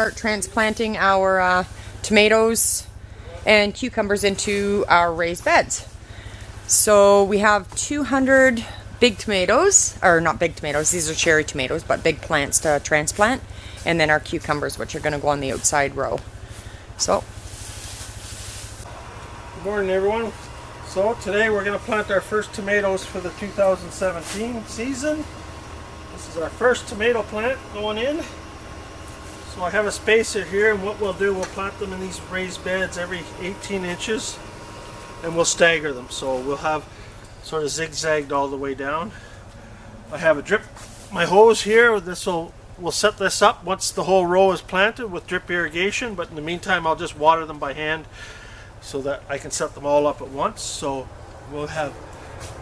start transplanting our tomatoes and cucumbers into our raised beds. So we have 200 big tomatoes, or not big tomatoes, these are cherry tomatoes, but big plants to transplant, and then our cucumbers, which are going to go on the outside row. So, good morning everyone. So today we're going to plant our first tomatoes for the 2017 season. This is our first tomato plant going in. So I have a spacer here, and what we'll do, we'll plant them in these raised beds every 18 inches, and we'll stagger them. So we'll have sort of zigzagged all the way down. I have a drip, my hose here. We'll set this up once the whole row is planted with drip irrigation, but in the meantime I'll just water them by hand so that I can set them all up at once. So we'll have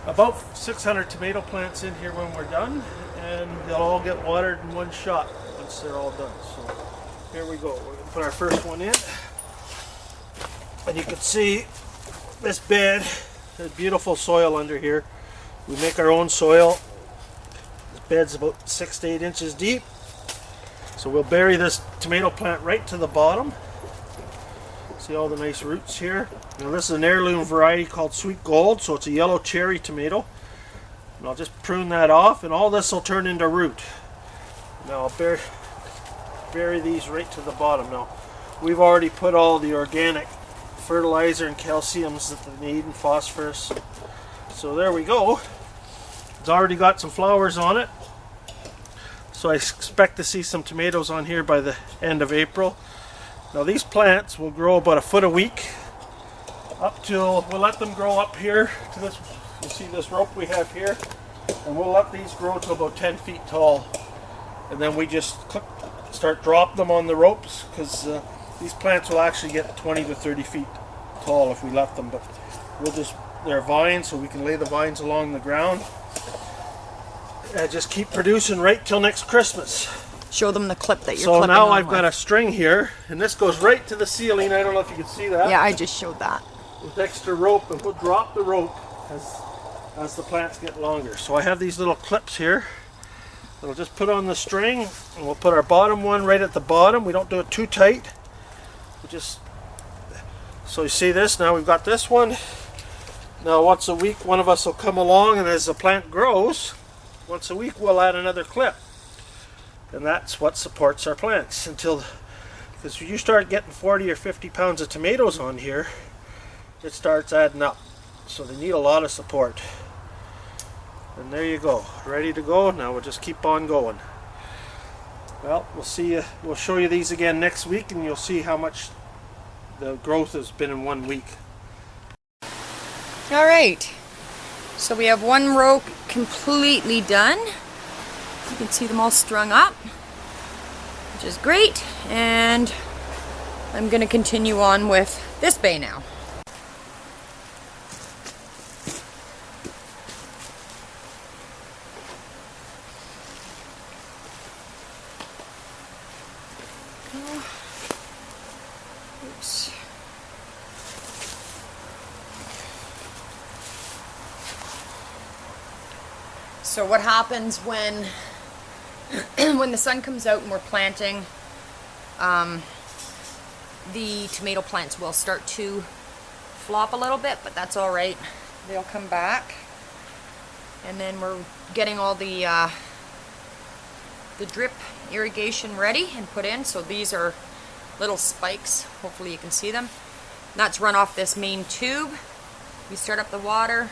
about 600 tomato plants in here when we're done, and they'll all get watered in one shot once they're all done. So here we go. We're going to put our first one in, and you can see this bed. There's beautiful soil under here. We make our own soil. This bed's about 6 to 8 inches deep. So we'll bury this tomato plant right to the bottom. See all the nice roots here. Now this is an heirloom variety called Sweet Gold, so it's a yellow cherry tomato. And I'll just prune that off, and all this will turn into root. Now I'll bury these right to the bottom. Now we've already put all the organic fertilizer and calciums that they need, and phosphorus. So there we go. It's already got some flowers on it. So I expect to see some tomatoes on here by the end of April. Now these plants will grow about 1 foot a week, up till, we'll let them grow up here to this, you see this rope we have here, and we'll let these grow to about 10 feet tall. And then we just start dropping them on the ropes, because these plants will actually get 20 to 30 feet tall if we let them, but they're vines, so we can lay the vines along the ground. Just keep producing right till next Christmas. Show them the clip that you're clipping. So now I've got a string here, and this goes right to the ceiling. I don't know if you can see that. Yeah, I just showed that. With extra rope, and we'll drop the rope as the plants get longer. So I have these little clips here that I'll just put on the string, and we'll put our bottom one right at the bottom. We don't do it too tight. So you see this, now we've got this one. Now once a week one of us will come along, and as the plant grows, once a week we'll add another clip. And that's what supports our plants until, because you start getting 40 or 50 pounds of tomatoes on here, it starts adding up. So they need a lot of support. And there you go, ready to go. Now we'll just keep on going. Well, we'll show you these again next week, and you'll see how much the growth has been in 1 week. Alright, so we have one row completely done. You can see them all strung up, which is great, and I'm going to continue on with this bay now. Oops. So what happens when when the sun comes out and we're planting, the tomato plants will start to flop a little bit, but that's all right. They'll come back, and then we're getting all the drip irrigation ready and put in. So these are little spikes. Hopefully you can see them. That's run off this main tube. We start up the water,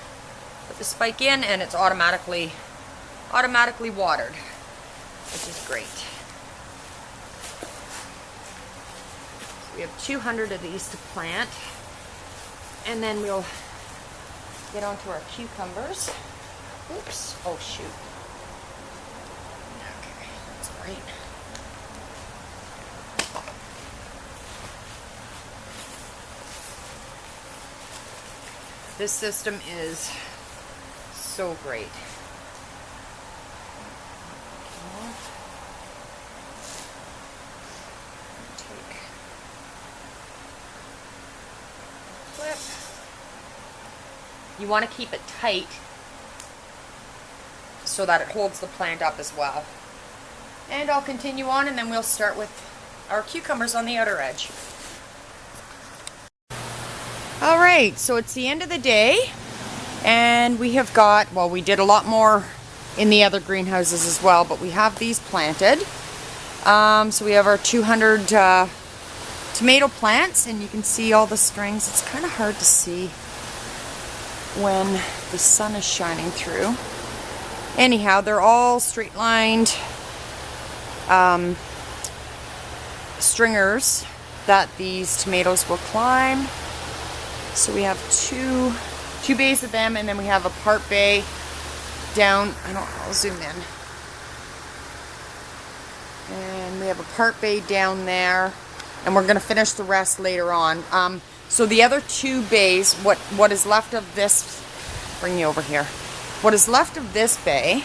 put the spike in, and it's automatically watered, which is great. So we have 200 of these to plant, and then we'll get onto our cucumbers. Oops, oh shoot. Okay, that's all right. This system is so great. Clip. You want to keep it tight so that it holds the plant up as well. And I'll continue on, and then we'll start with our cucumbers on the outer edge. Alright, so it's the end of the day, and we have got, well, we did a lot more in the other greenhouses as well, but we have these planted. So we have our 200 tomato plants, and you can see all the strings. It's kind of hard to see when the sun is shining through. Anyhow, they're all straight lined stringers that these tomatoes will climb. So we have two bays of them, and then we have a part bay down. I'll zoom in. And we have a part bay down there, and we're going to finish the rest later on. So the other 2 bays, what is left of this, bring you over here. What is left of this bay,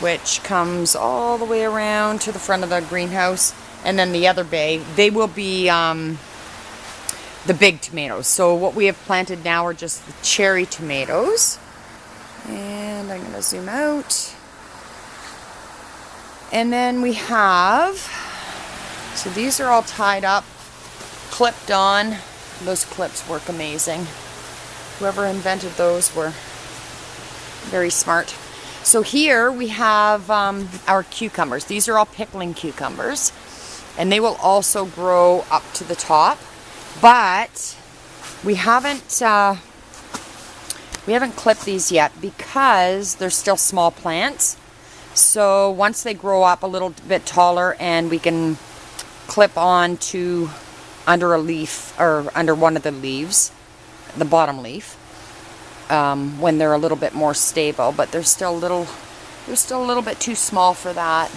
which comes all the way around to the front of the greenhouse, and then the other bay, they will be the big tomatoes. So what we have planted now are just the cherry tomatoes. And I'm going to zoom out. And then we have, so these are all tied up, clipped on. Those clips work amazing. Whoever invented those were very smart. So here we have our cucumbers. These are all pickling cucumbers, and they will also grow up to the top. But we haven't clipped these yet because they're still small plants. So once they grow up a little bit taller, and we can clip on to under a leaf or under one of the leaves, the bottom leaf, when they're a little bit more stable. But they're still a little bit too small for that.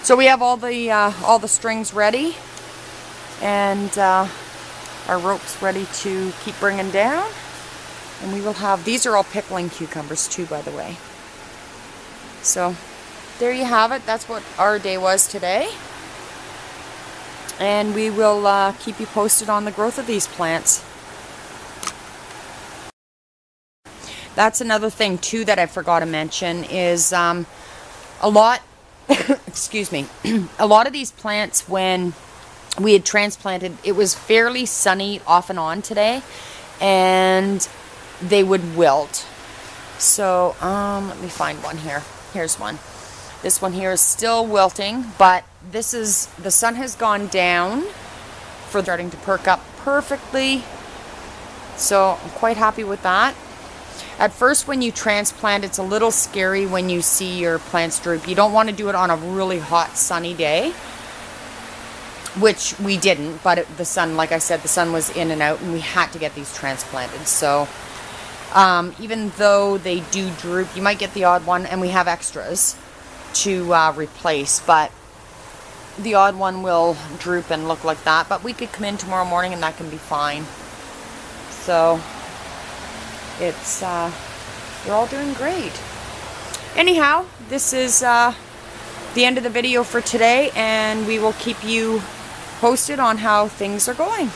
So we have all the strings ready, and our ropes ready to keep bringing down. And we will have, these are all pickling cucumbers too, by the way. So there you have it. That's what our day was today. And we will keep you posted on the growth of these plants. That's another thing too that I forgot to mention is a lot, excuse me, a lot of these plants, when we had transplanted, it was fairly sunny off and on today, and they would wilt. So let me find one here. Here's one. This one here is still wilting, but the sun has gone down, for starting to perk up perfectly. So I'm quite happy with that. At first, when you transplant, it's a little scary when you see your plants droop. You don't want to do it on a really hot sunny day, which we didn't, but the sun, like I said, the sun was in and out, and we had to get these transplanted. So even though they do droop, you might get the odd one, and we have extras to replace, but the odd one will droop and look like that. But we could come in tomorrow morning and that can be fine. So it's they're all doing great. Anyhow, this is the end of the video for today, and we will keep you posted on how things are going.